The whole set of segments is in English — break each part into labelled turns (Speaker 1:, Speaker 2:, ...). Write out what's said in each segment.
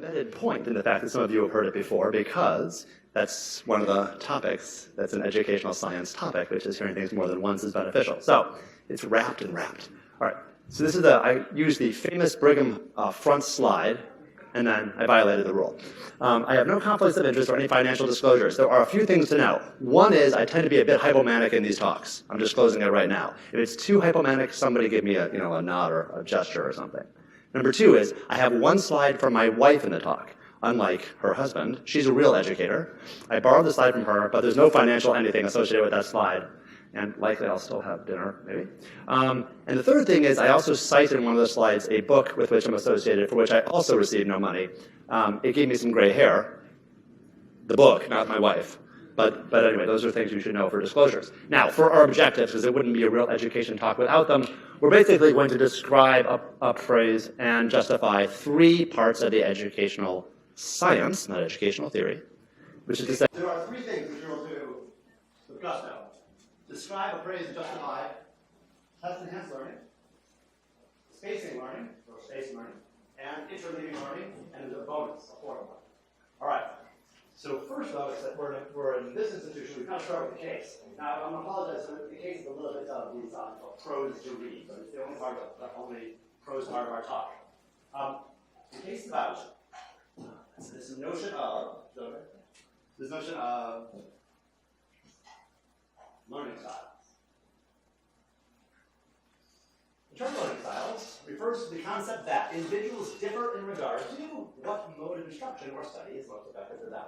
Speaker 1: embedded point in the fact that some of you have heard it before, because that's one of the topics that's an educational science topic, which is hearing things more than once is beneficial. So it's wrapped and wrapped. All right, so this is I used the famous Brigham front slide, and then I violated the rule. I have no conflicts of interest or any financial disclosures. There are a few things to know. One is I tend to be a bit hypomanic in these talks. I'm disclosing it right now. If it's too hypomanic, somebody give me a nod or a gesture or something. Number two is I have one slide for my wife in the talk. Unlike her husband, she's a real educator. I borrowed the slide from her, but there's no financial anything associated with that slide. And likely I'll still have dinner, maybe. And the third thing is I also cite in one of the slides a book with which I'm associated, for which I also received no money. It gave me some gray hair. The book, not my wife. But anyway, those are things you should know for disclosures. Now, for our objectives, because it wouldn't be a real education talk without them, we're basically going to describe, appraise, and justify three parts of the educational science, not educational theory, which is to say there are three things which we'll do with gusto. Describe, appraise, and justify test-enhanced learning, spacing learning, or space learning, and interleaving learning, and there's a bonus, a fourth one. All right. So first, though, is that we're in this institution. We kind of start with the case. Now, I'm going to apologize. So the case is a little bit of these prose to read, but it's the only prose part of our talk. The case is about this notion of learning styles. The term learning styles refers to the concept that individuals differ in regard to what mode of instruction or study is most effective for them.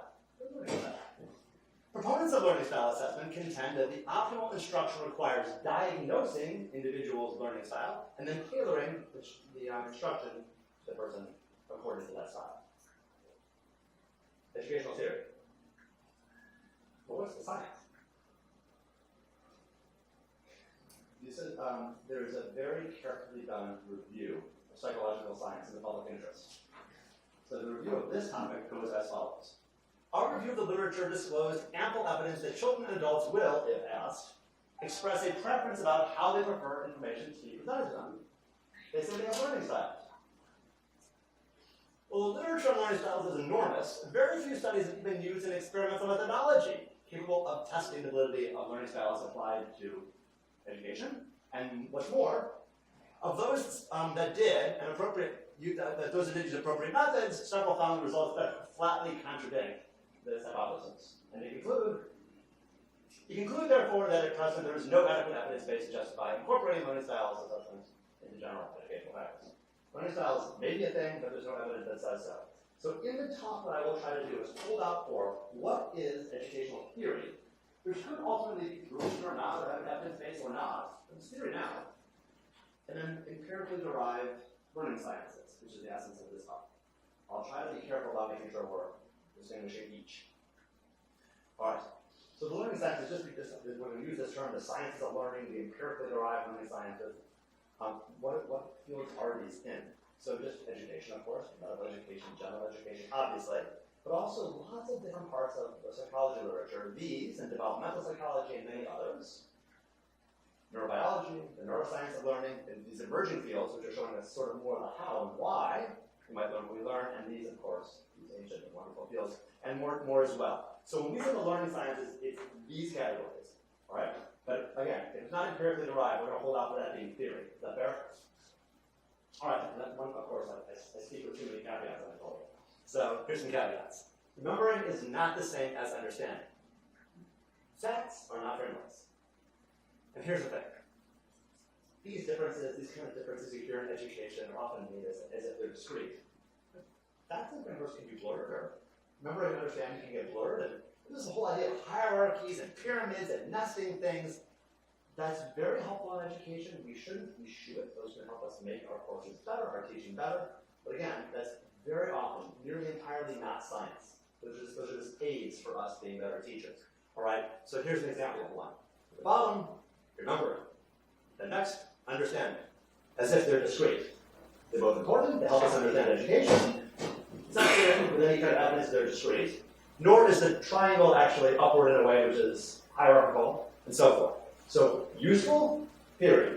Speaker 1: Proponents of learning style assessment contend that the optimal instruction requires diagnosing individuals' learning style and then tailoring the instruction to the person according to that style. Educational theory. Well, what's the science? There is a very carefully done review of psychological science in the public interest. So the review of this topic goes as follows. Our review of the literature disclosed ample evidence that children and adults will, if asked, express a preference about how they prefer information to be presented to them. They say they have learning styles. Well, the literature on learning styles is enormous. Very few studies have been used in experimental methodology capable of testing the validity of learning styles applied to education. And what's more, of those that did those that did use appropriate methods, several found the results that flatly contradict this hypothesis. And they conclude, therefore, that at present there is no adequate evidence base to justify incorporating learning styles assessments into general educational practice. Learning styles may be a thing, but there's no evidence that says so. So in the talk, what I will try to do is hold out for what is educational theory, which could ultimately be proven or not, or have an evidence base or not. It's theory now. And then empirically derived learning sciences, which is the essence of this talk. I'll try to be careful about making sure we're distinguishing each. All right. So the learning sciences, when we use this term, the sciences of learning, the empirically derived learning sciences, what fields are these in? So just education, of course, medical education, general education, obviously, but also lots of different parts of the psychology literature. These, and developmental psychology and many others, neurobiology, the neuroscience of learning, and these emerging fields, which are showing us sort of more of the how and why we might learn what we learn, and these, of course, these ancient and wonderful fields, and more as well. So when we say the learning sciences, it's these categories, all right? But again, if it's not empirically derived, we're going to hold out for that being theory. Is that fair? All right, and that's one, of course, I speak with too many caveats, I told you. So here's some caveats. Remembering is not the same as understanding. Facts are not frameworks. And here's the thing. These kind of differences you hear in education are often made as if they're discrete. Facts and frameworks can be blurred, or remembering and understanding can get blurred, and this is the whole idea of hierarchies and pyramids and nesting things. That's very helpful in education. We should. Those can help us make our courses better, our teaching better. But again, that's very often nearly entirely not science. Those are just aids for us being better teachers. All right, so here's an example of one. At the bottom, remembering. The next, understanding. As if they're discrete. They're both important. They help us understand education. It's not clear with any kind of evidence they're discrete. Nor is the triangle actually upward in a way which is hierarchical, and so forth. So, useful theory,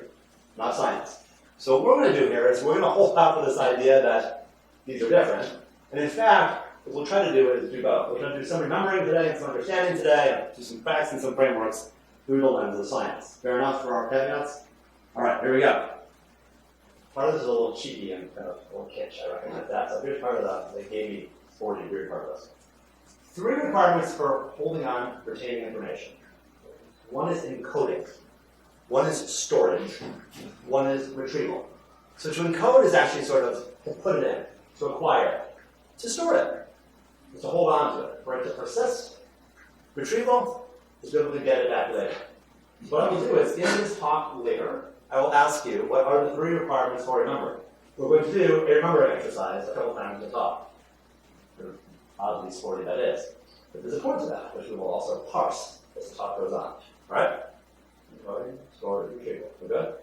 Speaker 1: not science. So what we're going to do here is we're going to hold out for this idea that these are different, And in fact, what we'll try to do is do both. We're going to do some remembering today and some understanding today, and do some facts and some frameworks through the lens of science. Fair enough for our caveats? All right, here we go. Part of this is a little cheeky and kind of a little kitsch, I recognize that. So here's part of the gamey 40-degree part of this. 3 requirements for holding on, retaining information. One is encoding. One is storage. One is retrieval. So to encode is actually sort of to put it in, to acquire it, to store it, to hold on to it, for it to persist. Retrieval is to be able to get it back later. So what I will do is, in this talk later, I will ask you what are the 3 requirements for remembering. We're going to do a remembering exercise a couple times in the talk. Oddly sporty that is. But there's a point to that, which we will also parse as the talk goes on. Alright? Encoding, storage, retrieval. We're good?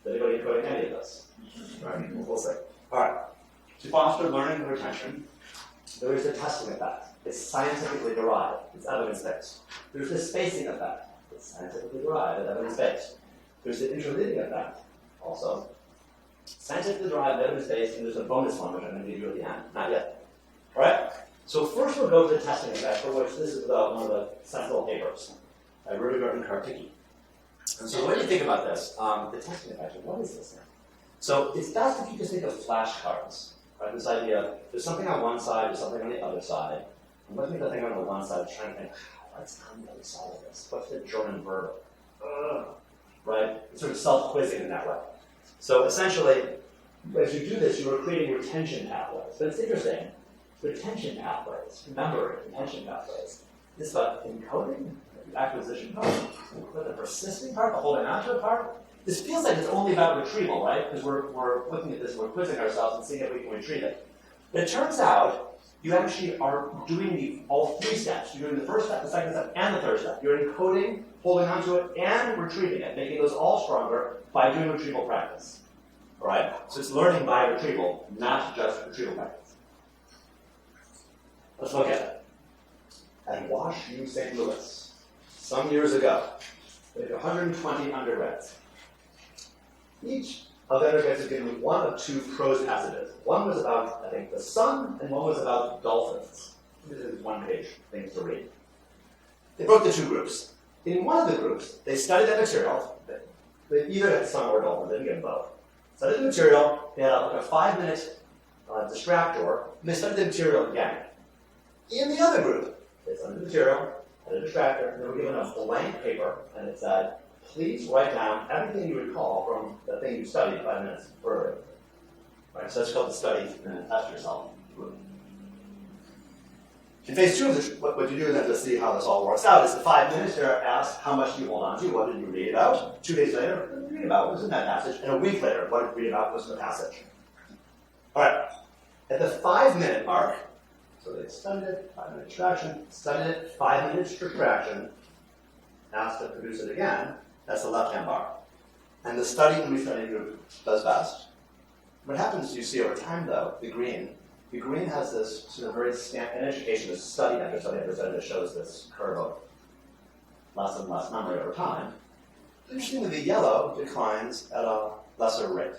Speaker 1: Is anybody encoding any of this? Alright, we'll see. Alright. To foster learning and retention, there is the testing effect. It's scientifically derived. It's evidence-based. There's the spacing effect. It's scientifically derived. It's evidence-based. There's the interleaving effect, also. Scientifically derived, evidence-based, and there's a bonus one, which I'm going to give you at the end. Not yet. All right? So first we'll go to the testing effect, for which this is one of the central papers by Rudiger and Karticki. And so the way to think about this, the testing effect, what is this thing? So it's best if you just think of flashcards. Right? This idea, there's something on one side, there's something on the other side. I'm looking at the thing on the one side, trying to think, what's on the other side of this? What's the German verb? Right? It's sort of self-quizzing in that way. So essentially, as you do this, you are creating retention pathways. But it's interesting. Retention pathways, remembering retention pathways. This is about encoding, the acquisition part, but the persisting part, the holding on to it part. This feels like it's only about retrieval, right? Because we're looking at this and we're quizzing ourselves and seeing if we can retrieve it. But it turns out you actually are doing all 3 steps. You're doing the first step, the second step, and the third step. You're encoding, holding on to it, and retrieving it, making those all stronger by doing retrieval practice. All right? So it's learning by retrieval, not just retrieval practice. Let's look at it. At Wash U St. Louis, some years ago, they had 120 undergrads. Each of the undergrads was given one of 2 prose passages. One was about, I think, the sun, and one was about dolphins. These are 1-page things to read. They broke the 2 groups. In one of the groups, they studied that material. They either had sun or dolphins, they didn't get both. Studied the material, they had like a 5-minute distractor, and they studied the material again. In the other group, they studied the material, had a distractor, and they were given a blank paper, and it said, please write down everything you recall from the thing you studied 5 minutes earlier. Right, so that's called the study and then test yourself group. In phase 2 of this, what you do then to see how this all works out is the 5 minutes you're asked how much do you hold on to, what did you read about? 2 days later, what did you read about? What was in that passage? And a week later, what did you read about? What was in the passage? All right, at the 5-minute mark, so they studied it, 5-minute distraction, studied it, 5 minutes distraction, asked to produce it again, that's the left-hand bar. And the study and restudy group does best. What happens, you see over time though, the green has this sort of very in education, this study after study after study that shows this curve of less and less memory over time. Interestingly, the yellow declines at a lesser rate.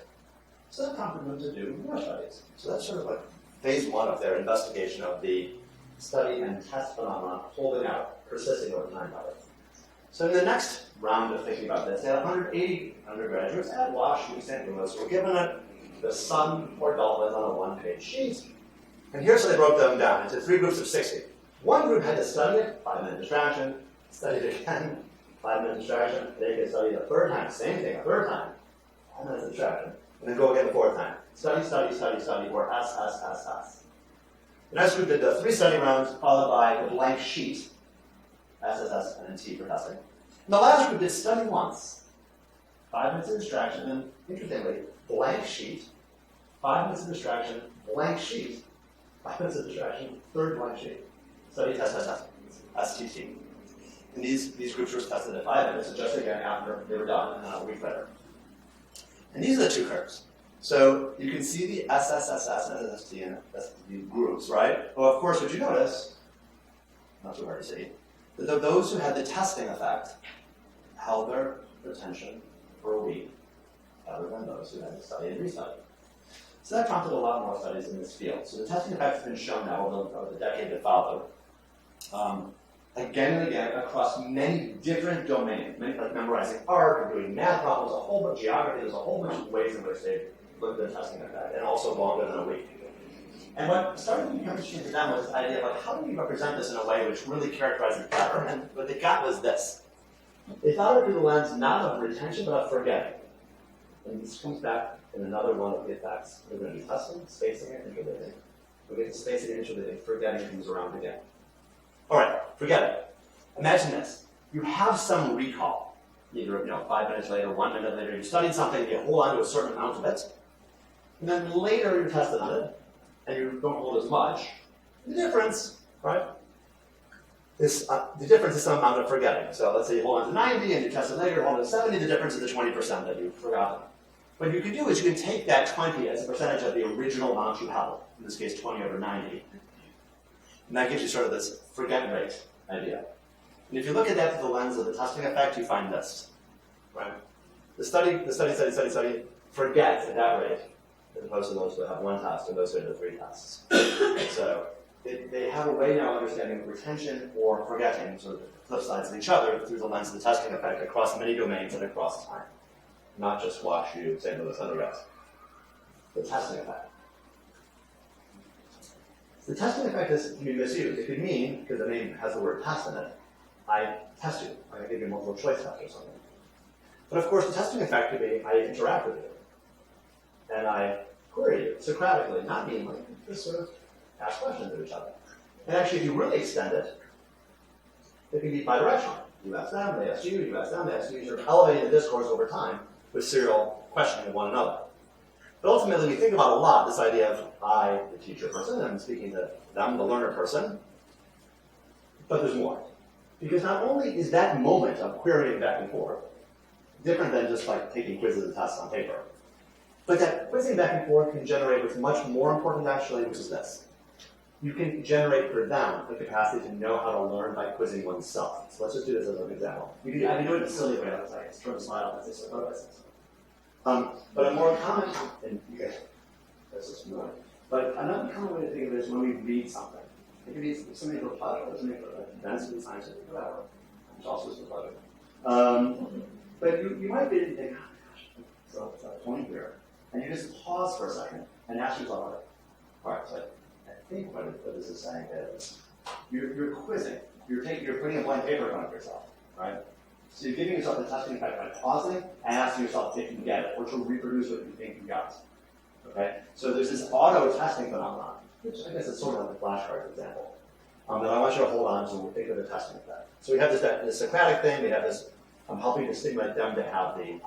Speaker 1: So that prompted them to do more studies. So that's sort of like phase 1 of their investigation of the study and test phenomena holding out, persisting over time by it. So in the next round of thinking about this, they had 180 undergraduates at Wash U St. Louis who were given the sun or dolphins on a 1-page sheet. And here's how they broke them down into 3 groups of 60. One group had to study it, 5-minute distraction, studied it again, 5-minute distraction. They could study it a 3rd time, same thing, a 3rd time, 5 minutes distraction, and then go again the 4th time. Study, study, study, study, or S. The next group did the 3 study rounds, followed by the blank sheet, S, and then T for testing. And the last group did study once, 5 minutes of distraction, and then, interestingly, blank sheet, 5 minutes of distraction, blank sheet, 5 minutes of distraction, 3rd blank sheet. Study, test, STT. And these groups were tested at 5 minutes, and just again after they were done, a week later. And these are the 2 curves. So you can see the SSSS and SST and the groups, right? Well, of course, what you notice, not too hard to see, that those who had the testing effect held their retention for a week, other than those who had to study and restudy. So that prompted a lot more studies in this field. So the testing effect has been shown now over the decade that followed, again and again across many different domains, many, like memorizing art or doing math problems, a whole bunch of geography. There's a whole bunch of ways in which they looked at the testing effect, and also longer than a week. And what started to become interesting to them was this idea of like, how do we represent this in a way which really characterizes it better? And what they got was this. They thought of it through the lens not of retention, but of forgetting. And this comes back in another one of the effects. We're going to be testing, spacing, and interleaving. We get to spacing and interleaving, forgetting comes around again. All right, forgetting. Imagine this. You have some recall. Either 5 minutes later, 1 minute later, you studied something, you hold on to a certain amount of it, and then later you tested on it, and you don't hold as much. The difference, right? The difference is some amount of forgetting. So let's say you hold on to 90 and you test it later, hold on to 70, the difference is the 20% that you've forgotten. What you can do is you can take that 20 as a percentage of the original amount you have, in this case 20 over 90, and that gives you sort of this forget rate idea. And if you look at that through the lens of the testing effect, you find this, right? The study forgets at that rate, as opposed to those who have one test or those who have 3 tests. So they have a way now of understanding retention or forgetting, sort of the flip sides of each other, through the lens of the testing effect across many domains and across time. Not just watch you say those other guys. The testing effect. The testing effect can be misused. It could mean, because the name has the word test in it, I test you. I give you a multiple choice test or something. But of course, the testing effect could be I interact with you. And I query you, Socratically, not meanly, just sort of ask questions of each other. And actually, if you really extend it, it can be bidirectional. You ask them, they ask you, you ask them, they ask you. You're elevating the discourse over time with serial questioning of one another. But ultimately, we think about a lot this idea of I, the teacher person, and I'm speaking to them, the learner person. But there's more. Because not only is that moment of querying back and forth different than just like taking quizzes and tests on paper, but that quizzing back and forth can generate what's much more important actually, which is this. You can generate for them the capacity to know how to learn by quizzing oneself. So let's just do this as an example. I can do it in a silly way. I can turn the slide off and say but a more common, and you guys, this is familiar, but another common way to think of it is when we read something. It can be something for pleasure, something for advancement, scientific, whatever. Which also is for pleasure. But you might be and think, oh gosh, so it's a point here. And you just pause for a second and ask yourself, all right, so I think what this is saying is you're quizzing. You're putting a blank paper in front of yourself, right? So you're giving yourself the testing effect by pausing and asking yourself if you get it, or to reproduce what you think you got. Okay? So there's this auto-testing phenomenon, which I guess is sort of like a flashcard example, that I want you to hold on to when we think of the testing effect. So we have this Socratic thing, we have this helping to stimulate them to have the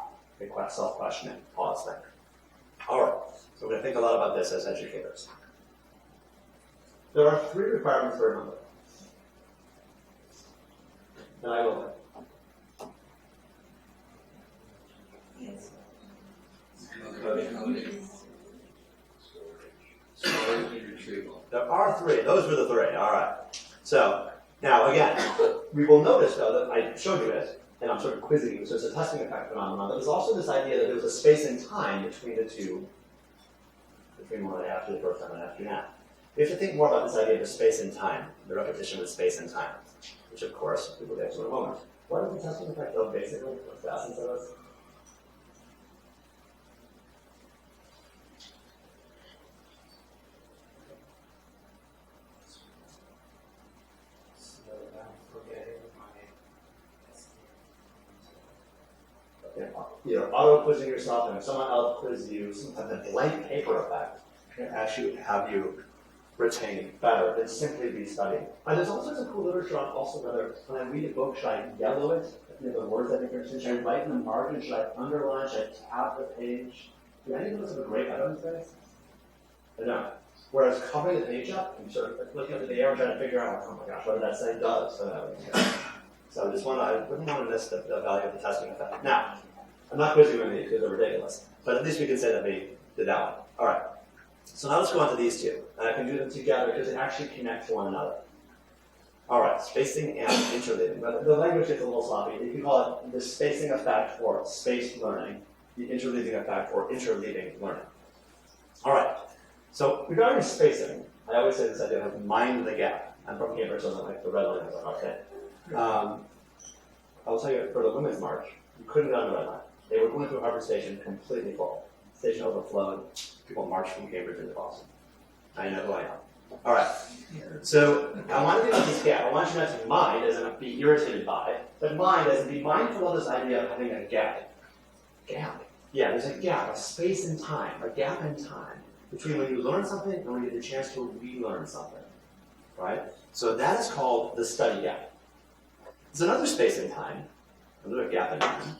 Speaker 1: self-questioning pause thing. All right, so we're going to think a lot about this as educators. There are 3 requirements for a number. And I will.
Speaker 2: Yes.
Speaker 1: There are 3. Those were the 3. All right. So now again, we will notice though that I showed you it, and I'm sort of quizzing you. So it's a testing effect phenomenon. There's also this idea that there was a space and time between the two, between when I asked you the first time and I asked you now. We have to think more about this idea of space and time, the repetition with space and time, which of course we will get to in a moment. What is the testing effect of basically? What's the essence of this? You're auto-quizzing yourself, and if someone else quizzes you, sometimes a blank paper effect can actually have you retain better than simply be studying. There's all sorts of cool literature on also whether when I read a book, should I yellow it? If the words I think are interesting, should I write in the margin? Should I underline? Should I tab the page? Do any of those have a great veteran space? I don't. Whereas covering the page up and sort of looking up at the air and trying to figure out, oh my gosh, what did that say? Does. So I wouldn't want to miss the value of the testing effect. Now, I'm not quizzing you on these because they're ridiculous, but at least we can say that we did that one. All right. So now let's go on to these 2. And I can do them together because they actually connect to one another. All right, spacing and interleaving. But the language gets a little sloppy. You can call it the spacing effect or spaced learning, the interleaving effect or interleaving learning. All right. So regarding spacing, I always say this idea of mind the gap. I'm from Cambridge, so like the red line is like, okay. I'll tell you, for the Women's March, you couldn't get on the red line. They were going through Harvard Station completely full. Station overflowed. People marched from Cambridge into Boston. I know who I am. All right. So I want to think about this gap. I want you not to mind as in be irritated by, but mind as in be mindful of this idea of having a gap. Gap. Yeah, there's a gap, a space in time, a gap in time between when you learn something and when you get the chance to relearn something. Right? So that is called the study gap. There's another space in time, another gap in time,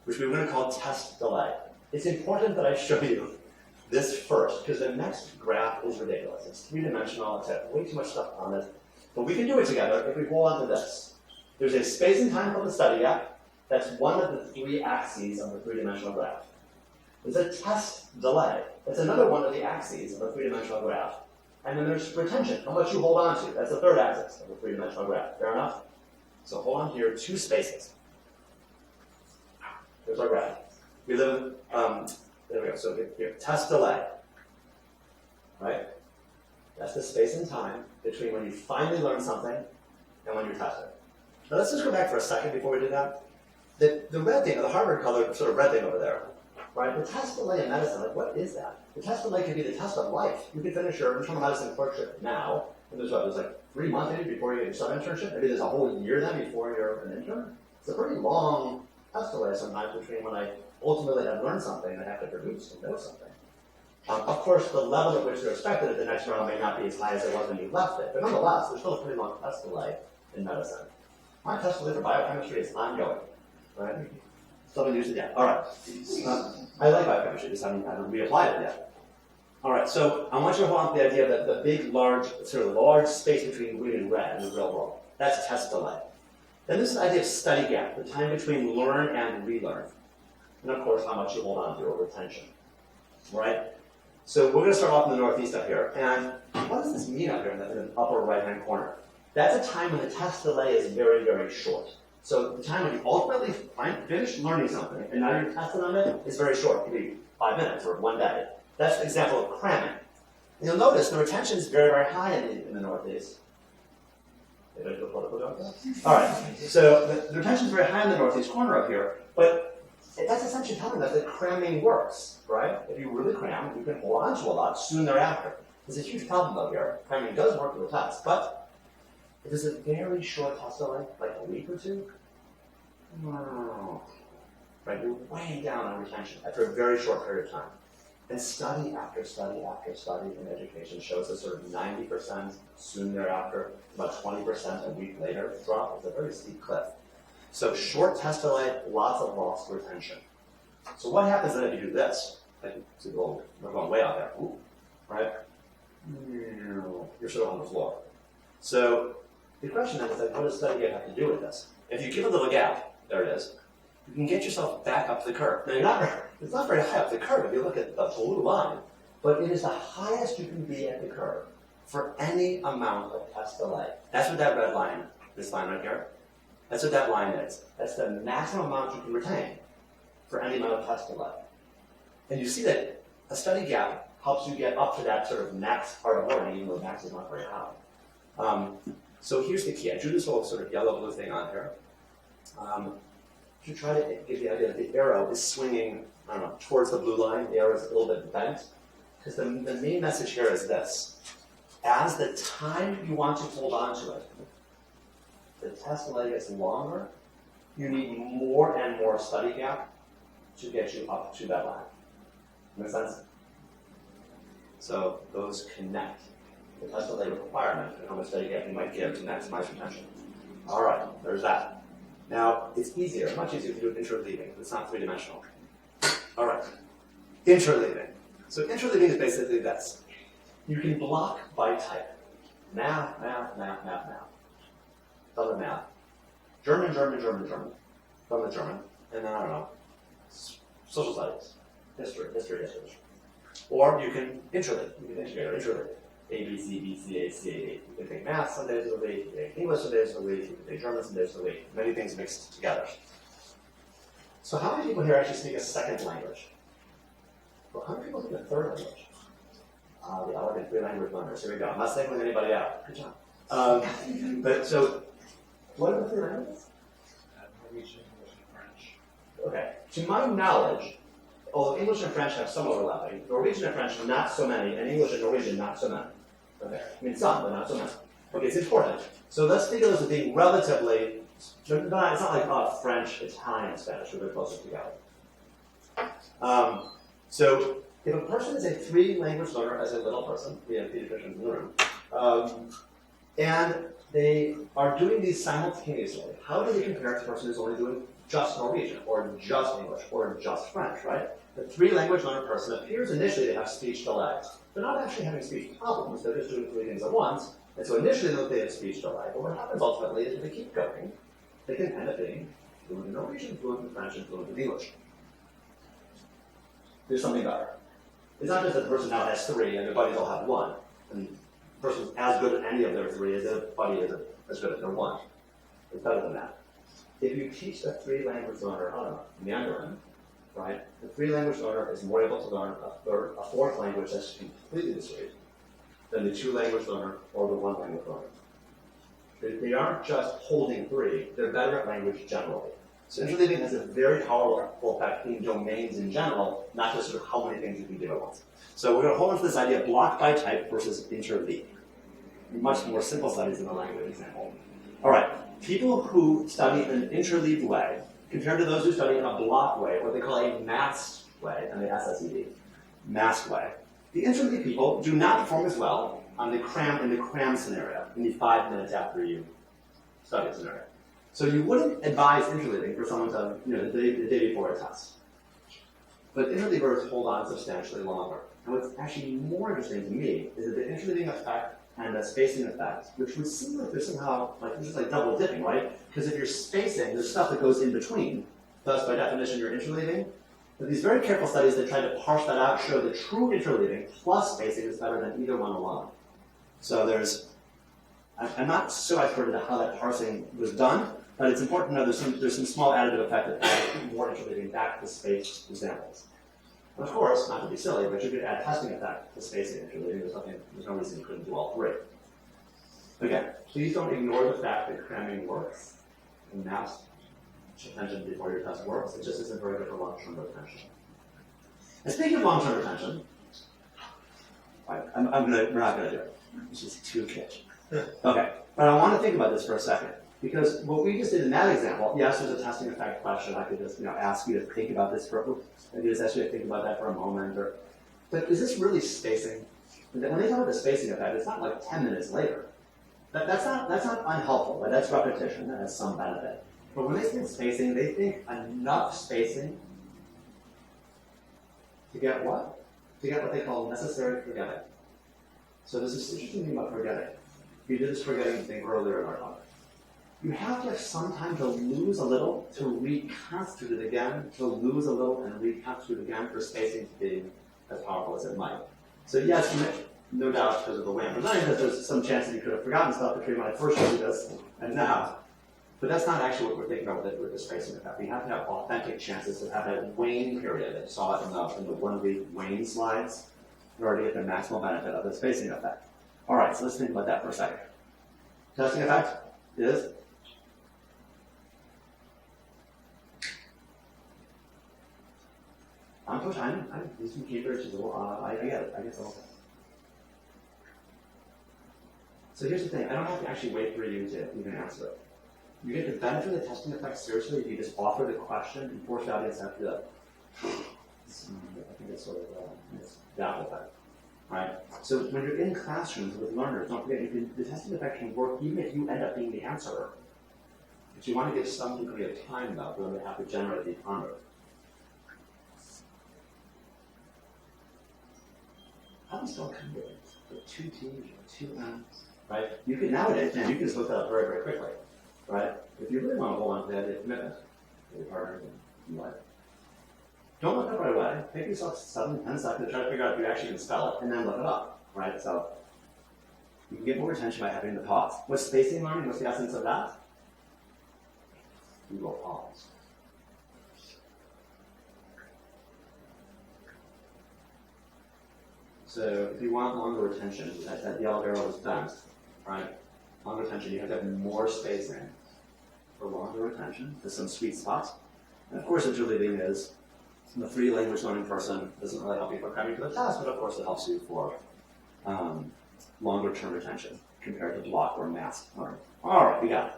Speaker 1: which we're going to call test delay. It's important that I show you this first, because the next graph is ridiculous. It's three-dimensional, it's got way too much stuff on it. But we can do it together if we hold on to this. There's a space and time called the study gap. That's one of the three axes of the three-dimensional graph. There's a test delay. That's another one of the axes of the three-dimensional graph. And then there's retention, how much you hold on to. That's the third axis of the three-dimensional graph. Fair enough? So hold on to your two spaces. There's our graph. We live in, there we go. So here, test delay. Right? That's the space and time between when you finally learn something and when you test it. Now let's just go back for a second before we do that. The red thing, the Harvard color sort of red thing over there, right? The test delay in medicine, like what is that? The test delay could be the test of life. You can finish your internal medicine clerkship now, and there's like 3 months maybe before you get your sub-internship. Maybe there's a whole year then before you're an intern. It's a pretty long test delay sometimes between when I ultimately have learned something and I have to produce and know something. Of course, the level at which they're expected at the next round may not be as high as it was when you left it, but nonetheless, there's still a pretty long test delay in medicine. My test delay for biochemistry is ongoing, right? Still haven't used it yet. All right. I like biochemistry, just haven't reapplied it yet. All right, so I want you to hold on to the idea that the big, large, sort of large space between green and red in the real world, that's test delay. Then there's the idea of study gap, the time between learn and relearn. And of course, how much you hold on to or retention, right? So we're going to start off in the northeast up here. And what does this mean up here in the upper right-hand corner? That's a time when the test delay is very, very short. So the time when you ultimately finish learning something and now you're testing on it is very short. It could be 5 minutes or 1 day. That's an example of cramming. And you'll notice the retention is very, very high in the northeast. All right, so the retention is very high in the northeast corner up here, but that's essentially telling us that cramming works, right? If you really cram, you can hold on to a lot soon thereafter. There's a huge problem though here. Cramming does work with the test, but if there's a very short test delay, like a week or two, right, you're way down on retention after a very short period of time. And study after study after study in education shows a sort of 90% soon thereafter, about 20% a week later drop. It's a very steep cliff. So short test delay, lots of lost retention. So what happens then if you do this? Like, we're going way out there, ooh, right? You're sort of on the floor. So the question then is, like, what does study gap have to do with this? If you give a little gap, there it is, you can get yourself back up the curve. Now, it's not very high up the curve if you look at the blue line, but it is the highest you can be at the curve for any amount of test delay. That's what that red line, this line right here, that's what that line is. That's the maximum amount you can retain for any amount of test delay. And you see that a study gap helps you get up to that sort of max part of learning, even though max is not very high. So here's the key. I drew this little sort of yellow-blue thing on here. To try to give the idea that the arrow is swinging, I don't know, towards the blue line. The arrow is a little bit bent. Because the main message here is this. As the time you want to hold on to it, the test delay gets longer, you need more and more study gap to get you up to that line. Make sense? So those connect. The test delay requirement and how much study gap you might give to maximize retention. All right, there's that. Now, it's easier, much easier to do interleaving. It's not three-dimensional. All right, interleaving. So interleaving is basically this. You can block by type. Math. Other math. German. From the German. And then, I don't know, social studies. History. Or you can interleave. You can integrate or interleave. A, B, C, B, C, A, C, A, A. You can take math some days of the week, you can take English some days of the week, you can take German some days of the week. Many things mixed together. So how many people here actually speak a second language? Well, how many people speak a third language? The elegant three language learners. Here we go. I'm not singling anybody out. Good job. But so, what are the three languages?
Speaker 3: Norwegian, English, and French.
Speaker 1: Okay. To my knowledge, although English and French have some overlapping, Norwegian and French not so many, and English and Norwegian not so many. Okay. I mean some, but not so many. Okay, it's important. So let's think of this as being relatively, it's not like French, Italian, Spanish, they're closer together. So if a person is a three-language learner as a little person, we have pediatricians in the room, and they are doing these simultaneously, how do they compare to the person who's only doing just Norwegian, or just English, or just French, right? The three-language learner person appears initially to have speech delays. They're not actually having speech problems, they're just doing three things at once, and so initially they have speech delay, but what happens ultimately is if they keep going, they can end up being fluent in Norwegian, fluent in French, and fluent in English. There's something better. It's not just that the person now has three and their buddies all have one, and the person's as good at any of their three as their buddy is as good at their one. It's better than that. If you teach a three-language learner, I don't know, Mandarin, right? The three-language learner is more able to learn a fourth language that's completely discrete than the two-language learner or the one-language learner. They aren't just holding three, they're better at language generally. So interleaving has a very powerful effect in domains in general, not just sort of how many things you can do at once. So we're going to hold on to this idea of block by type versus interleaving. Much more simple studies in the language example. All right, people who study in an interleaved way, compared to those who study in a block way, what they call a masked way, and the SSED, masked way, the interleaved people do not perform as well on in the cram scenario, in the 5 minutes after you study scenario. So you wouldn't advise interleaving for someone to, the day before a test. But interleavers hold on substantially longer. And what's actually more interesting to me is that the interleaving effect and the spacing effect, which would seem like there's somehow, this is like double dipping, right? Because if you're spacing, there's stuff that goes in between. Thus, by definition, you're interleaving. But these very careful studies that try to parse that out show that true interleaving plus spacing is better than either one alone. So I'm not so expert into how that parsing was done, but it's important to know there's some small additive effect that adds more interleaving back to spaced examples. And of course, not to be silly, but you could add testing effect to spacing interleaving. There's no reason you couldn't do all three. Again, please don't ignore the fact that cramming works and mass attention before your test works. It just isn't very good for long-term retention. And speaking of long-term retention, we're not going to do it. It's just too kitsch. Okay, but I want to think about this for a second. Because what we just did in that example, yes, there's a testing effect question. I could just ask you to think about this maybe just ask you to think about that for a moment. But is this really spacing? When they talk about the spacing effect, it's not like 10 minutes later. That's not unhelpful, but that's repetition. That has some benefit. But when they think spacing, they think enough spacing to get what? To get what they call necessary forgetting. So this is interesting thing about forgetting. We did this forgetting thing earlier in our talk. You have to have some time to lose a little, to reconstitute it again, to lose a little and reconstitute it again for spacing to be as powerful as it might. So yes, no doubt because of the way I'm presenting this, there's some chance that you could have forgotten stuff between when I first showed you this and now. But that's not actually what we're thinking about with the spacing effect. We have to have authentic chances to have that wane period that you saw it in the 1 week wane slides in order to get the maximal benefit of the spacing effect. All right, so let's think about that for a second. Testing effect is I'm these two keywords is a little I get it. I get the whole thing. So here's the thing, I don't have to actually wait for you to even answer it. You get the benefit of the testing effect seriously if you just offer the question and force the audience to have to I think it's sort of it's that effect. Right? So when you're in classrooms with learners, don't forget the testing effect can work even if you end up being the answerer. But you want to give some degree of time though for them to have to generate the honor. How do you still come with two T's or two M's? Right? You can nowadays, you can just look that up very, very quickly. Right? If you really want to hold on to that commitment to your partner in life, don't look it up right away. Take yourself 7, 10 seconds to try to figure out if you actually can spell it, and then look it up. Right? So you can get more attention by having the pause. What's spacing learning? What's the essence of that? You will pause. So if you want longer retention, that yellow arrow is bent, right? Longer retention, you have to have more spacing for longer retention. There's some sweet spots. And of course, interleaving is, I'm a 3-language learning person, doesn't really help you for cramming for the test, but of course it helps you for longer term retention compared to block or mass learning. All right, we got it.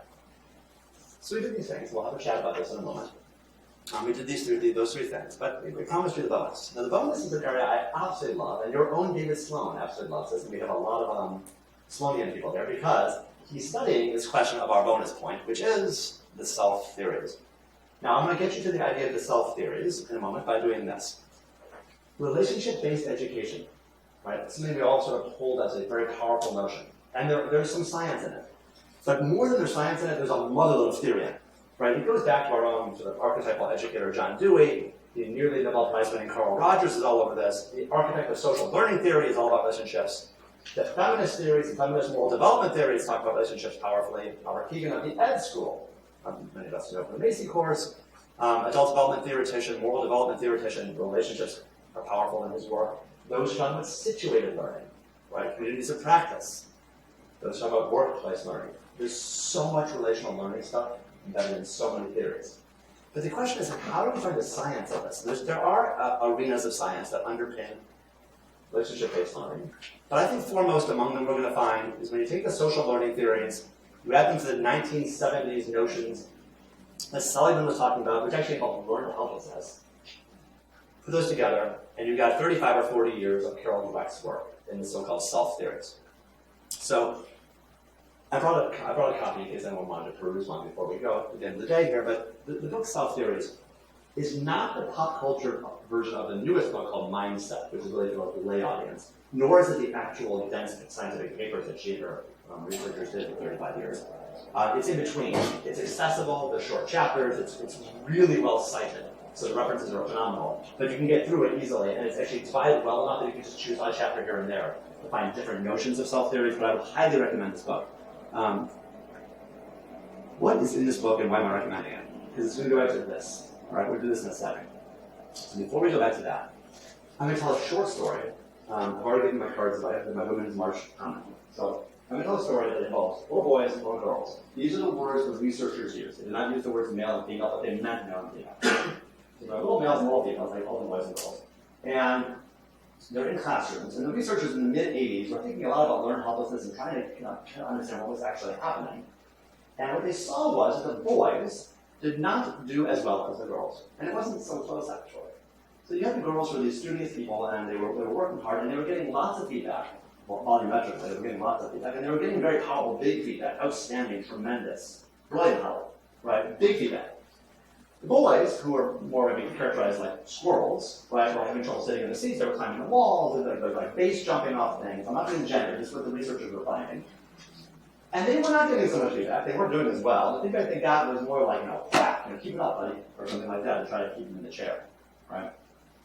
Speaker 1: So we did these things. We'll have a chat about this in a moment. We did those three things, but we promised you the bonus. Now the bonus is an area I absolutely love, and your own David Sloan absolutely loves this, and we have a lot of Sloanian people there because he's studying this question of our bonus point, which is the self-theories. Now I'm going to get you to the idea of the self-theories in a moment by doing this. Relationship-based education, right? It's something we all sort of hold as a very powerful notion, and there's some science in it. But more than there's science in it, there's a mother load of theory in it. Right? It goes back to our own sort of archetypal educator, John Dewey. The nearly Nobel Prize winning Carl Rogers is all over this. The architect of social learning theory is all about relationships. The feminist theories, the feminist moral development theories talk about relationships powerfully. Robert Keegan of the Ed School, many of us know from the Macy course, adult development theoretician, moral development theoretician, relationships are powerful in his work. Those talk about situated learning, right? Communities of practice. Those talk about workplace learning. There's so much relational learning stuff embedded in so many theories. But the question is, how do we find the science of this? There are arenas of science that underpin relationship-based learning. But I think foremost among them we're going to find is when you take the social learning theories, you add them to the 1970s notions that Seligman was talking about, which actually called learn helplessness. Put those together, and you've got 35 or 40 years of Carol Dweck's work in the so-called self-theories. So I brought a copy in case anyone wanted to peruse one before we go at the end of the day here, but the book Self-Theories is not the pop culture version of the newest book called Mindset, which is really developed with lay audience, nor is it the actual dense scientific papers that she and her researchers did for 35 years. It's in between. It's accessible, there's short chapters, it's really well cited, so the references are phenomenal, but you can get through it easily, and it's actually divided well enough that you can just choose a chapter here and there to find different notions of self-theories, but I would highly recommend this book. What is in this book and why am I recommending it? Because it's going to go back to this. All right, we'll do this in a second. So before we go back to that, I'm going to tell a short story. I've already given my cards away for my Women's March comment. So I'm going to tell a story that involves little boys and little girls. These are the words the researchers use. They did not use the words male and female, but they meant male and female. So there are little males and little females, like all the boys and girls. And they're in classrooms, and the researchers in the mid-'80s were thinking a lot about learned helplessness and trying to understand what was actually happening. And what they saw was that the boys did not do as well as the girls. And it wasn't so close, actually. So you had the girls who were these studious people, and they were working hard, and they were getting lots of feedback. Well, volumetrically, they were getting lots of feedback, and they were getting very powerful, big feedback, outstanding, tremendous, brilliant help, right? Big feedback. The boys, who were more maybe characterized like squirrels, right, were having trouble sitting in the seats, they were climbing the walls, they're like base jumping off things. I'm not doing gender, just what the researchers were finding. And they were not getting so much feedback, they weren't doing as well. The feedback they got was more like, whack, keep it up, buddy, or something like that to try to keep them in the chair, right?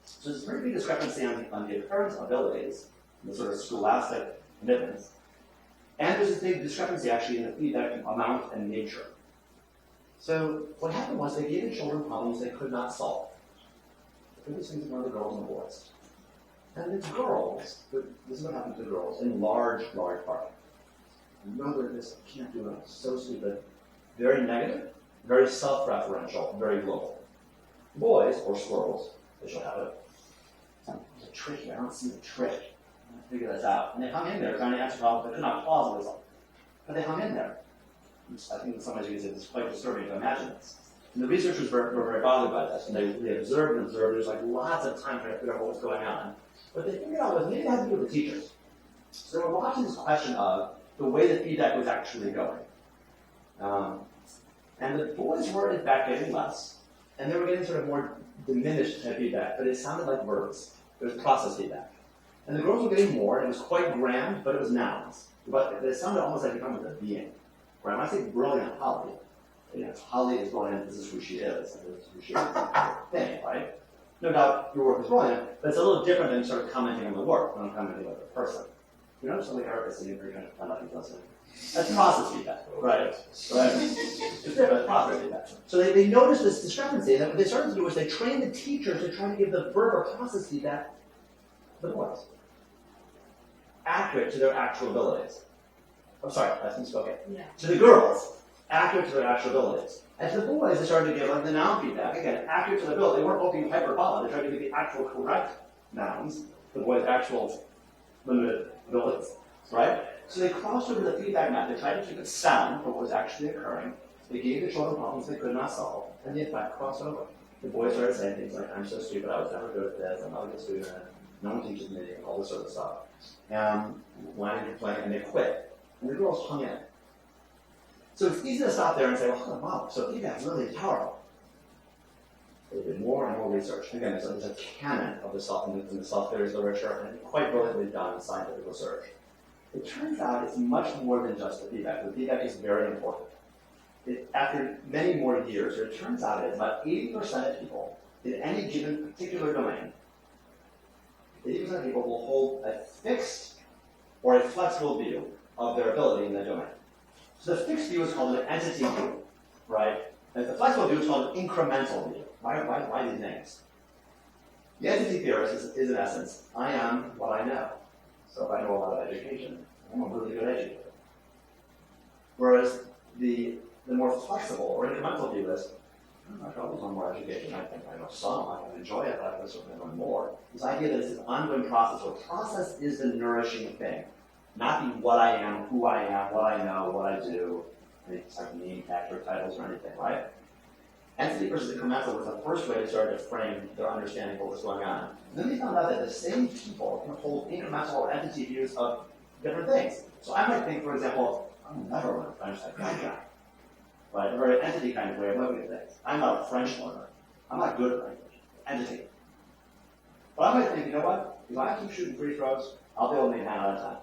Speaker 1: So there's a pretty big discrepancy on the apparent abilities, the sort of scholastic commitments, and there's a big discrepancy actually in the feedback amount and nature. So what happened was they gave the children problems they could not solve. The biggest things were the girls and the boys. And the girls, this is what happened to the girls in large part. Remember this, I can't do it, I'm so stupid. Very negative, very self-referential, very global. Boys, or squirrels, they shall have it. There's a trick here, I don't see the trick. I'm going to figure this out. And they hung in there trying to answer problems they could not plausibly solve. But they hung in there. I think in some ways you can say this is quite disturbing to imagine this. And the researchers were very bothered by this, and they observed, there's like lots of time trying to figure out what was going on. What they figured out was maybe it had to do with the teachers. So they were watching this question of the way the feedback was actually going. And the boys were in fact getting less, and they were getting sort of more diminished type feedback, but it sounded like words. It was process feedback. And the girls were getting more, and it was quite grand, but it was nouns. But it sounded almost like it comes with a being. Right? When I say brilliant Holly, Holly is brilliant, this is who she is, and this is who she is, thing, right? No doubt your work is brilliant, but it's a little different than sort of commenting on the work when I'm commenting on the person. You know, something Eric is sitting here trying to find out who's listening. That's process feedback, right? It's different, it's process feedback. So they noticed this discrepancy, and what they started to do was they trained the teachers to try to give the verb or process feedback to the boys. accurate to their actual abilities. I'm sorry, I misspoke.
Speaker 2: Yeah.
Speaker 1: To the girls, accurate to their actual abilities. And to the boys, they started to give like the noun feedback. Again, accurate to the ability. They weren't all being hyperbolic. They tried to give the actual correct nouns, the boys' actual limited abilities, right? So they crossed over the feedback map. They tried to keep it sound for what was actually occurring. They gave the children problems they could not solve, and the effect crossed over. The boys started saying things like, I'm so stupid, I was never good at this, I'm not a good student, no one teaches me, and all this sort of stuff. And whining and complaining, and they quit. And the girls hung in. So it's easy to stop there and say, well, wow, so feedback really is powerful. They did more and more research. Again, there's a canon of the self in the self-theories literature, and quite brilliantly done in scientific research. It turns out it's much more than just the feedback. The feedback is very important. After many more years, it turns out it's about 80% of people in any given particular domain, 80% of people will hold a fixed or a flexible view of their ability in that domain. So the fixed view is called an entity view, right? And the flexible view is called an incremental view. Why these names? The entity theorist is in essence, I am what I know. So if I know a lot of education, I'm a really good educator. Whereas the more flexible or incremental view is, I can always learn more education. I think I know some, I can enjoy it, but I can certainly learn more. This idea that it's an ongoing process, where process is the nourishing thing. Not the what I am, who I am, what I know, what I do, any technique, factor, titles, or anything, right? Entity versus incremental was the first way to start to frame their understanding of what was going on. And then they found out that the same people can hold incremental or entity views of different things. So I might think, for example, I'm never learn French like that guy. Right? A very entity kind of way of looking at things. I'm not a French learner. I'm not good at language. Entity. But I might think, you know what? If I keep shooting free throws, I'll be able to make 9 out of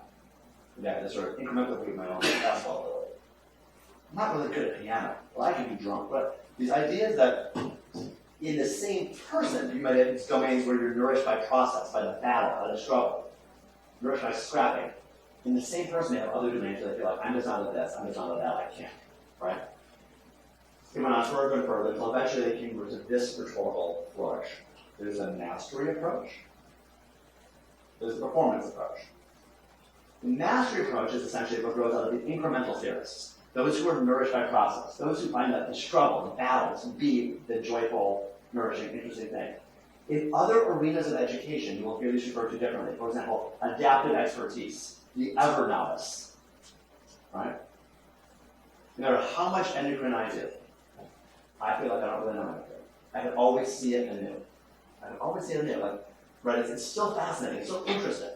Speaker 1: 10. Yeah, this sort of incremental view of my own basketball ability. I'm not really good at piano. Well, I can be drunk, but these ideas that in the same person, you might have these domains where you're nourished by process, by the battle, by the struggle, nourished by scrapping. In the same person, they have other domains where they feel like, I'm just not at this, I'm just not at that, I can't. Right? It went on further and further until eventually they came to this rhetorical flourish. There's a mastery approach. There's a performance approach. The mastery approach is essentially what grows out of the incremental theorists. Those who are nourished by process. Those who find that the struggle, the battles, be the joyful, nourishing, interesting thing. In other arenas of education, you will hear these referred to differently. For example, adaptive expertise, the ever novice. Right? No matter how much endocrine I do, I feel like I don't really know anything. I can always see it anew. Right? It's still fascinating. It's still interesting.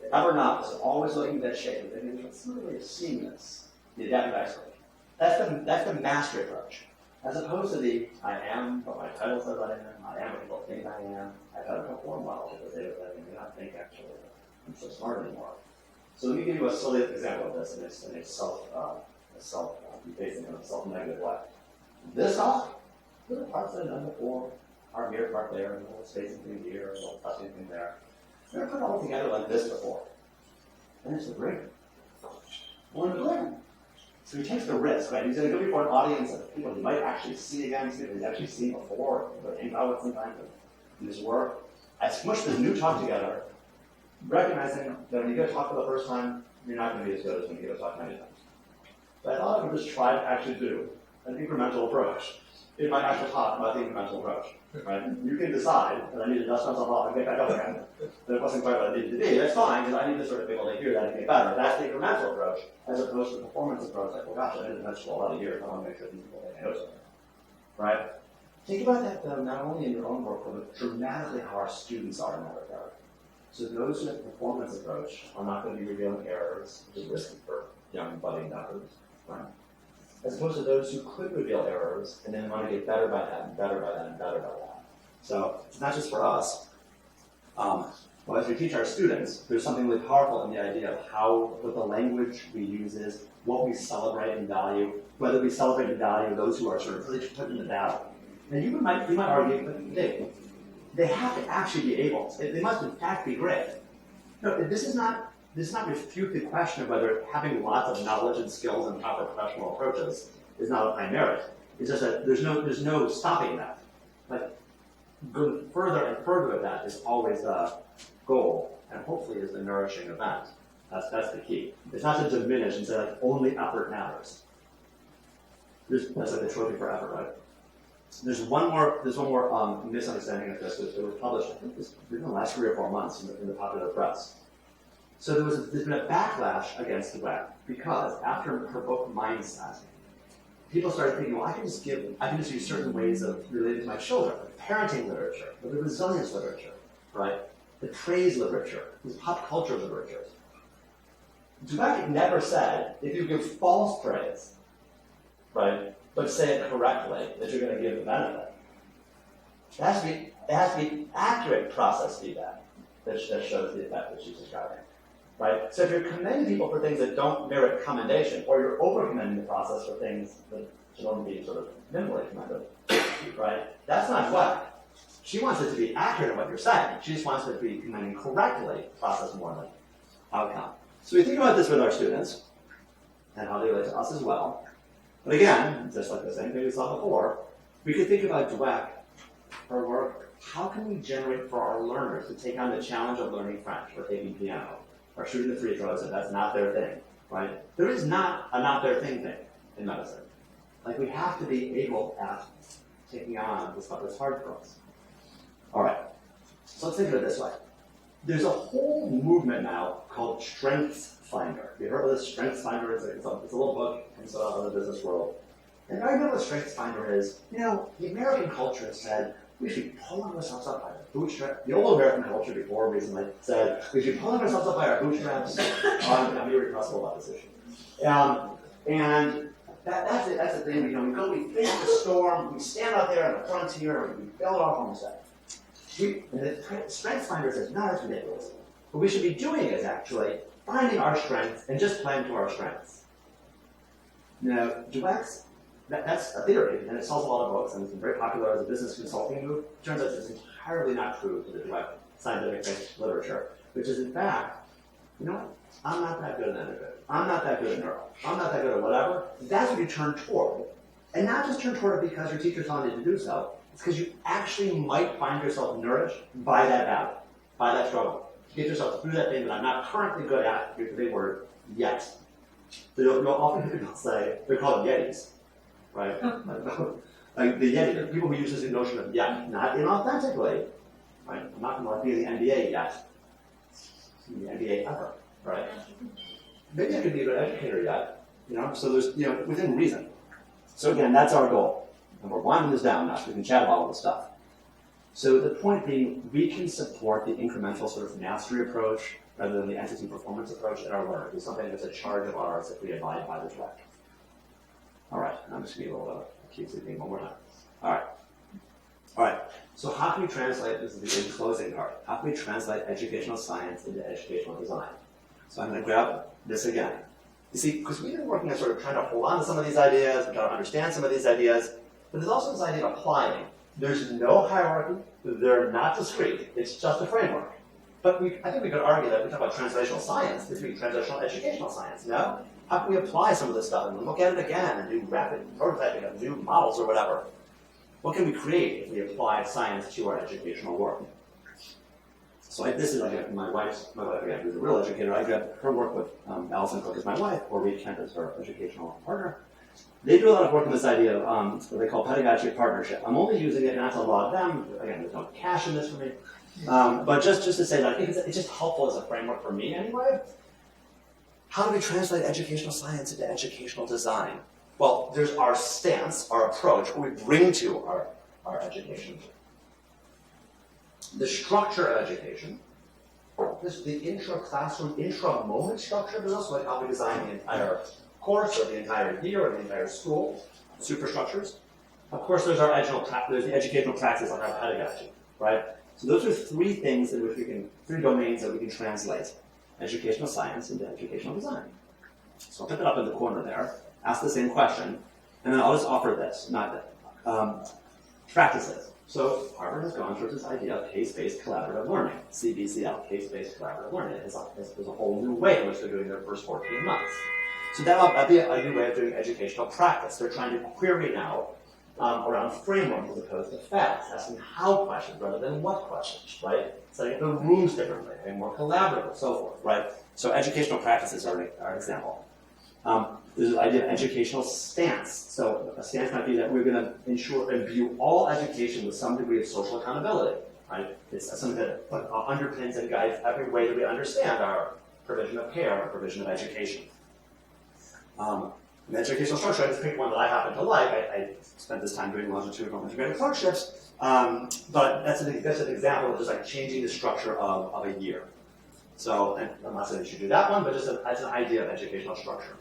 Speaker 1: The ever novice, always looking at that shape and thinking, what's the way of seeing this? The adaptive expert. That's the mastery approach. As opposed to the I am what my title says I am what people think I am. I try to perform well because they do not think actually I'm so smart anymore. So let me give you a silly example of this in a self-negative way. This off, little parts that I've done before, part here, part there, and a little spacing thing here, a little touching thing there. I've never put it all together like this before. And it's a break. We're in the learn. So he takes the risk, right? He's going to go before an audience of people he might actually see again, people he's actually seen before, but hang out with sometimes in his work. I smushed this new talk together, recognizing that when you go talk for the first time, you're not going to be as good as when you go talk many times. So I thought I would just try to actually do an incremental approach in my actual talk about the incremental approach. Right? You can decide that I need to dust myself off and get back up again. That it wasn't quite what I needed to be. That's fine, because I need to sort of be able to hear that and get better. That's the incremental approach, as opposed to the performance approach. Like, well, gosh, I did this for a lot of years. I want to make sure these people think I know something. Right? Think about that, though, not only in your own work, but dramatically how our students are in that regard. So those who have the performance approach are not going to be revealing errors, which is risky for young budding doctors. Right? As opposed to those who could reveal errors and then want to get better by that and better by that and better by that. So it's not just for us. Well, as we teach our students, there's something really powerful in the idea of what the language we use is, what we celebrate and value, whether we celebrate and value those who are sort of really put in the battle. And you might argue that they have to actually be able. They must in fact be great. No, this does not refute the question of whether having lots of knowledge and skills and proper professional approaches is not a high merit. It's just that there's no stopping that. Like going further and further with that is always the goal. and hopefully is a nourishing event. That's the key. It's not to diminish and say like only effort matters. That's like the trophy for effort, right? There's one more misunderstanding of this. It was published, I think, in the last 3 or 4 months in the popular press. So there's been a backlash against the web because after her book Mindset, people started thinking, well, I can just use certain ways of relating to my children, like parenting literature, or the resilience literature, right? The praise literature, the pop culture literature. Debunking never said if you give false praise, right, but say it correctly, that you're going to give the benefit. It has to be accurate process feedback that shows the effect that she's describing. Right? So if you're commending people for things that don't merit commendation, or you're over-commending the process for things that should only be sort of minimally commended, right? That's not what. She wants it to be accurate in what you're saying. She just wants it to be commending correctly, process more than outcome. So we think about this with our students, and how they relate to us as well. But again, just like the same thing we saw before, we could think about Dweck, her work, how can we generate for our learners to take on the challenge of learning French or taking piano? Or shooting the free throws, and that's not their thing, right? There is not a not their thing in medicine. Like, we have to be able at taking on the stuff that's hard for us. All right, so let's think of it this way. There's a whole movement now called Strengths Finder. Have you heard of this? Strengths Finder? It's a little book comes out of the business world. And I know what Strengths Finder is. You know, the American culture has said, we should be pulling ourselves up by the bootstraps. The old American culture before recently said we should be pulling ourselves up by our bootstraps. I'm irrepressible about this issue. And that's it. That's the thing. We face the storm. We stand out there on the frontier and we build our homestead. And the Strengths Finder says, no, that's ridiculous. What we should be doing is actually finding our strengths and just playing to our strengths. Now, Dweck's that's a theory, and it sells a lot of books, and it's been very popular as a business consulting move. It turns out it's entirely not true to the Dweck scientific literature, which is, in fact, you know what? I'm not that good at anything. I'm not that good at neuro. I'm not that good at whatever. That's what you turn toward. And not just turn toward it because your teacher's telling you to do so. It's because you actually might find yourself nourished by that battle, by that struggle. Get yourself through that thing that I'm not currently good at, here's the big word, yet. So you'll often hear people say, they're called yetis. Right? Like the Yeti, people who use this notion of yet, not inauthentically, right? I'm not going to be in the NBA yet. In the NBA ever, right? Maybe I could be a good educator yet, so there's, within reason. So again, that's our goal. And we're winding this down now so we can chat about all this stuff. So the point being, we can support the incremental sort of mastery approach rather than the entity performance approach in our learning. It's something that's a charge of ours if we abide by the Dweck. All right, I'm just going to be a little cutesy thing one more time. All right, so how can we translate, this is the closing part, how can we translate educational science into educational design? So I'm going to grab this again. You see, because we've been working on sort of trying to hold on to some of these ideas, and trying to understand some of these ideas, but there's also this idea of applying. There's no hierarchy, they're not discrete, it's just a framework. But I think we could argue that we talk about translational science, between translational educational science, no? How can we apply some of this stuff and look at it again and do rapid prototyping of new models or whatever? What can we create if we apply science to our educational work? So this is like my wife again, who's a real educator. I grabbed her work with Alison Cook as my wife, or Reed Kent as her educational partner. They do a lot of work on this idea of what they call pedagogic partnership. I'm only using it not to laud them. Again, there's no cash in this for me. But just to say that I think it's just helpful as a framework for me anyway. How do we translate educational science into educational design? Well, there's our stance, our approach, what we bring to our education. The structure of education, the intra-classroom, intra-moment structure of this, like how we design the entire course or the entire year or the entire school, superstructures. Of course, there's the educational practice on our pedagogy, right? So those are three things in which three domains that we can translate educational science into educational design. So I'll put it up in the corner there, ask the same question, and then I'll just offer this, practices. So Harvard has gone towards this idea of case-based collaborative learning, CBCL, case-based collaborative learning. There's a whole new way in which they're doing their first 14 months. So that'll be a new way of doing educational practice. They're trying to query now around frameworks as opposed to facts, asking how questions rather than what questions, right? Setting up the rooms differently, and more collaborative, and so forth, right? So educational practices are an example. There's the idea of educational stance. So a stance might be that we're going to ensure and view all education with some degree of social accountability, right? It's something that underpins and guides every way that we understand our provision of care, our provision of education. The educational structure, I just picked one that I happen to like. I spent this time doing longitudinal integrated clerkships, but that's an example of just like changing the structure of a year. So, and I'm not saying you should do that one, but just as an idea of educational structure.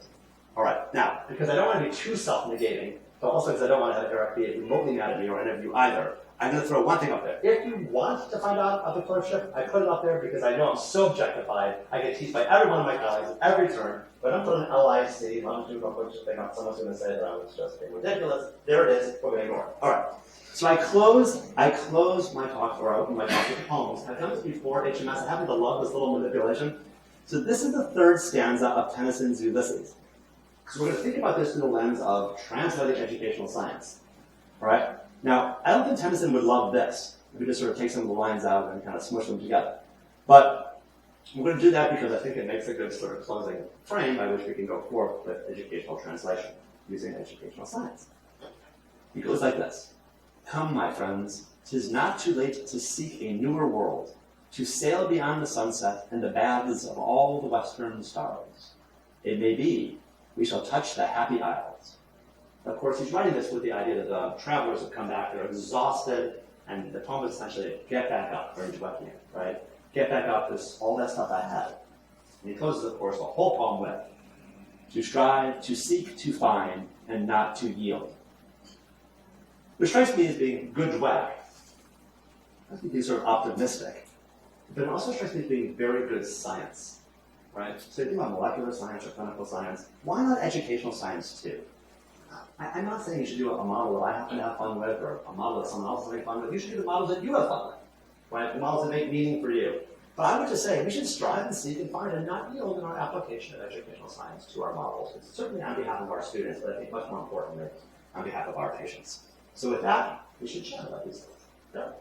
Speaker 1: All right, now, because I don't want to be too self-negating, but also because I don't want to have Eric be remotely mad at me or any of you either, I'm going to throw one thing up there. If you want to find out about the clerkship, I put it up there because I know I'm so objectified. I get teased by every one of my colleagues at every turn. But I'm putting an LIC, longitudinal clerkship thing up. Someone's going to say that I was just being ridiculous. There it is. We're going to ignore it. All right. So I close my talk, or I open my talk with poems. I've done this before, HMS. I happen to love this little manipulation. So this is the third stanza of Tennyson's Ulysses. So we're going to think about this through the lens of translating educational science. All right? Now, I don't think Tennyson would love this. If we just sort of take some of the lines out and kind of smush them together. But we're going to do that because I think it makes a good sort of closing frame by which we can go forth with educational translation using educational science. It goes like this. Come, my friends, 'tis not too late to seek a newer world, to sail beyond the sunset and the baths of all the western stars. It may be we shall touch the happy isles. Of course, he's writing this with the idea that the travelers have come back, they're exhausted, and the poem is essentially, get back up, very Debunking, right? Get back up, there's all that stuff ahead. And he closes, of course, the whole poem with, to strive, to seek, to find, and not to yield. Which strikes me as being good Dweck. I think he's sort of optimistic. But it also strikes me as being very good science, right? So you think about molecular science or clinical science, why not educational science too? I'm not saying you should do a model that I happen to have fun with or a model that someone else is having fun with. You should do the models that you have fun with, right? The models that make meaning for you. But I would just say we should strive and seek and find and not yield in our application of educational science to our models. It's certainly on behalf of our students, but I think much more importantly, on behalf of our patients. So with that, we should chat about these things. Yeah.